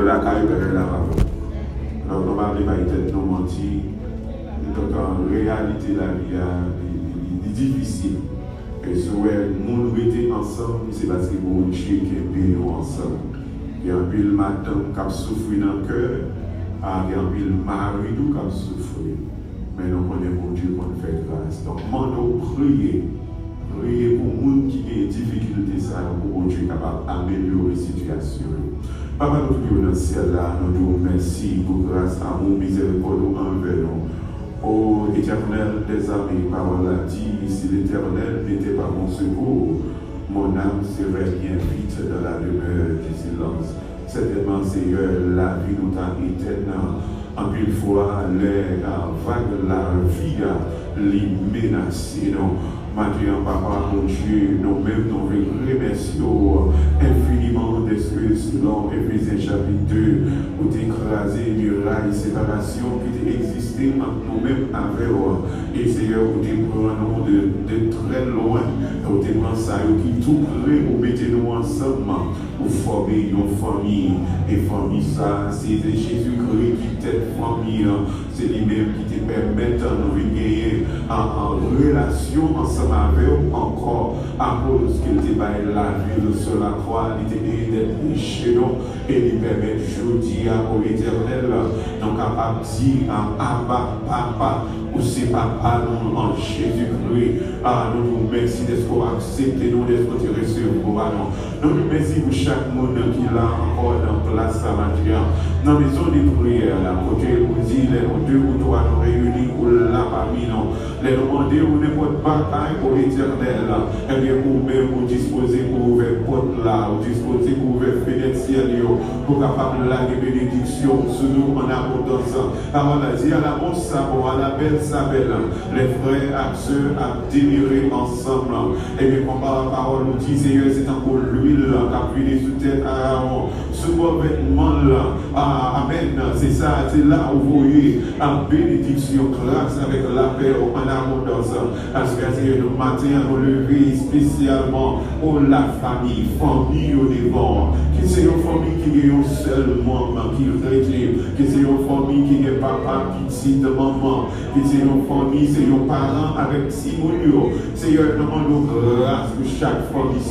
la caille de la parole. Alors, nous ne pas être nous mentir. Donc, en réalité, la vie est difficile. Et si nous étions ensemble, c'est parce que mon Dieu qui est bien ensemble. Il y a un peu le matin qui a souffert dans le cœur, il y a un peu le mari qui a souffert. Mais nous connaissons mon Dieu qu'on fait grâce. Donc, nous prier. Priez pour les gens qui ont des difficultés, pour mon Dieu capable d'améliorer la situation. Papa, nous prions dans le ciel là, nous disons merci pour grâce, amour, miséricorde envers nous. Ô Éternel des armées, parole a dit, si l'Éternel n'était pas mon secours, mon âme serait bien vite dans la demeure du silence. Certainement, Seigneur, la vie nous a éternelle. En une fois, les vagues de la vie, les menacées, non. Maintenant, Papa, mon Dieu, nous-mêmes, nous voulons remercier infiniment d'esprit selon Éphésiens chapitre 2, où d'écraser les murailles, séparation qui existait entre nous-mêmes avec eux. Et Seigneur, où nous de très loin, où tu prends ça, qui tout près, où mettez-nous ensemble, pour former une famille. Et famille, ça, c'est Jésus-Christ qui t'aide famille, c'est lui-même qui te permet de nous gagner en relation ensemble avec eux encore, à cause qu'il te baille la vie sur la croix, il te dit d'être chez nous, et il permet aujourd'hui au Éternel, donc capable de dire Abba, Papa, ou c'est Papa, nous en Jésus-Christ. Nous vous remercions d'être accepté, nous d'être recevoir. Nous vous remercions pour chaque monde qui l'a encore dans place à Matia. Dans la maison de prière, là, côté vous dit, les deux ou trois nous réunis pour la parmi nous. Les demander où n'importe bataille pour l'éternel, et bien vous-même vous disposez pour ouvrir porte là, vous disposez pour ouvrir fenêtre ciel, pour capable la bénédiction sur nous en abondance. Car on a dit à la bonne sabot, à la belle sabelle, les frères et sœurs à délirer ensemble. Et bien comme la parole nous dit, Seigneur, c'est encore l'huile qui a brûlé sous tête à Aaron, sous vos vêtements là. Amen. C'est ça, c'est là où vous voyez en bénédiction, grâce avec la paix en abondance. Parce que c'est le matin, nous lever spécialement pour la famille au devant. Qui c'est une famille qui est un seul membre qui réclame. Qui c'est une famille qui est papa, petit de maman. Qui c'est une famille, c'est un parent avec Simonio. Seigneur, demande grâce pour chaque famille.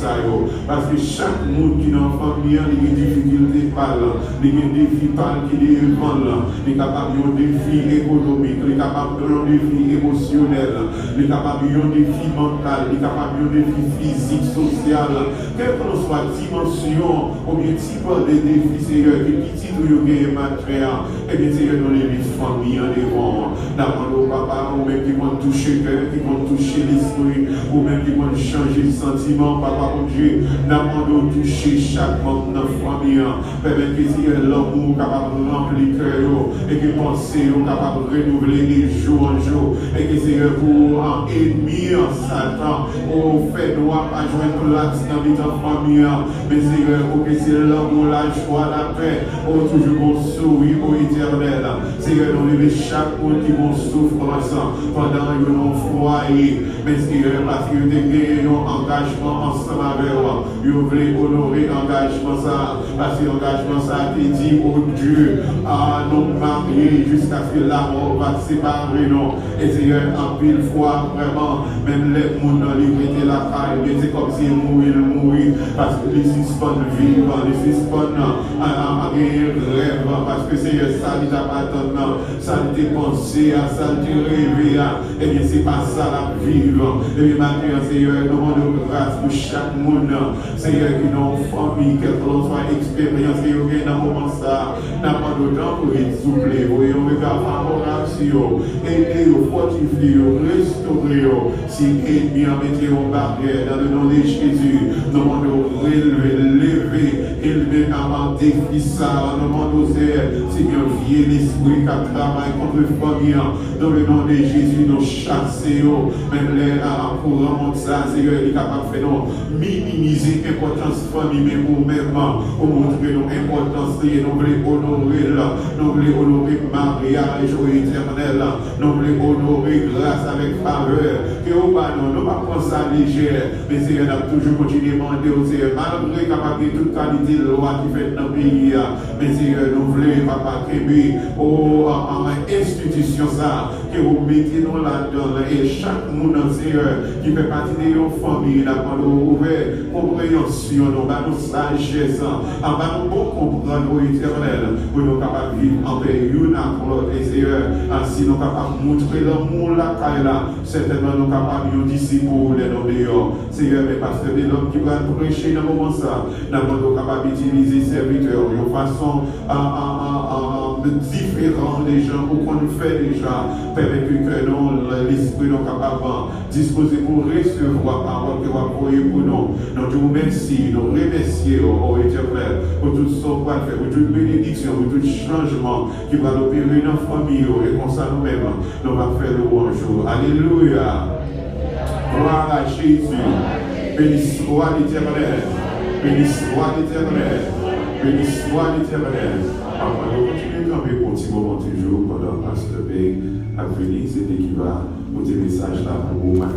Parce que chaque monde qui est dans la famille a des difficultés par là. Des défis qui est devant là. Il est capable de défis économiques, il est capable de défis émotionnels, il est capable de défis mentaux, il est capable de défis physiques, sociaux. Quelle que soit la dimension, ou bien type de défis, Seigneur, qui petit ou bien matériel, et bien Seigneur, nous les familles en devant. D'abord, papa, ou même qui vont toucher le cœur, qui vont toucher l'esprit, ou même qui vont changer le sentiment, papa, mon Dieu, d'abord, toucher chaque membre de la famille, permettre que Seigneur, l'amour capable de remplir le cœur, et que pensée capable de renouveler de jour en jour, et que Seigneur, pour un ennemi, Satan, au fait noir, pas joindre place dans notre famille, mais Seigneur, pour que c'est l'amour, la joie, la paix, au toujours bon sourire au éternel. Seigneur, nous levons chaque monde qui vont souffrance pendant un foyer, mais Seigneur, parce que tu as gagné un engagement ensemble avec moi, vous voulez honorer l'engagement, parce que l'engagement, ça a été dit au Dieu, à nous marier jusqu'à ce que la mort va séparer nous. Et Seigneur, en pile fois, vraiment, même les gens dans les la caille, mais c'est comme si mourir, parce que les suspendent vivre, les suspendent à gagner rêve, parce que Seigneur, ça ne t'a pas attendre, ça ne t'a pensé, ça ne t'a rêvé, et bien c'est pas ça la vivre. Et bien maintenant, Seigneur, nous demandons grâce pour chaque monde, Seigneur, qui n'a une famille, quelle que soit expérience, Seigneur, qui dans le moment ça, n'a pas d'autant pour être souple, voyez, on regarde favorable sur eux, aider, fortifier, restaurer, si ennemi en mettre en barrière dans le nom de Jésus, nous demandons relever, lever, élever avant défi ça, nous demandons Seigneur, vieux l'esprit qui travaille contre le famille, dans le nom de Jésus, nous chasser, même les pour remonter ça, Seigneur, il est capable de faire minimiser l'importance de la famille, mais pour même, pour montrer nos importance, nous voulons honorer Samuel, nous voulons honorer mariage éternel, nous voulons honorer grâce avec faveur, que nous ne pas prendre ça léger, mais Seigneur, nous toujours continuer à demander au Seigneur, malgré capable toute qualité de loi qui fait dans le pays, mais Seigneur, nous voulons, Papa, créer en institution ça, que vous mettez nous là-dedans, et chaque monde, Seigneur, qui fait partie de nos familles, d'avoir ouvert compréhension, nous avons nos sagesse, nous avons bon comprendre au éternel, pour nous capables de vivre en paix, une à l'autre, et Seigneur, ainsi nous capables de montrer l'amour là, certainement nous capables de disciples de nos dehors. Seigneur, mais parce que des hommes qui vont prêcher dans le moment ça, nous sommes capables d'utiliser serviteurs de façon différente des gens, pour qu'on nous fait déjà, permettre que nous, l'esprit nous capable de disposer pour recevoir la parole que vous avez pour nous. Nous te remercions, nous remercions, oh éternel, pour tout ce qu'on va faire, pour toute bénédiction, pour tout changement qui va opérer dans la famille, et comme ça nous-mêmes, nous allons faire le bonjour. Alléluia. Gloire à Jésus. Béni soit l'Éternel. Béni soit l'Éternel. Béni soit l'Éternel. Papa, nous continuons à camper pour un petit moment toujours pendant Pasteur B. À venir, c'est qui va pour des messages là pour vous matin.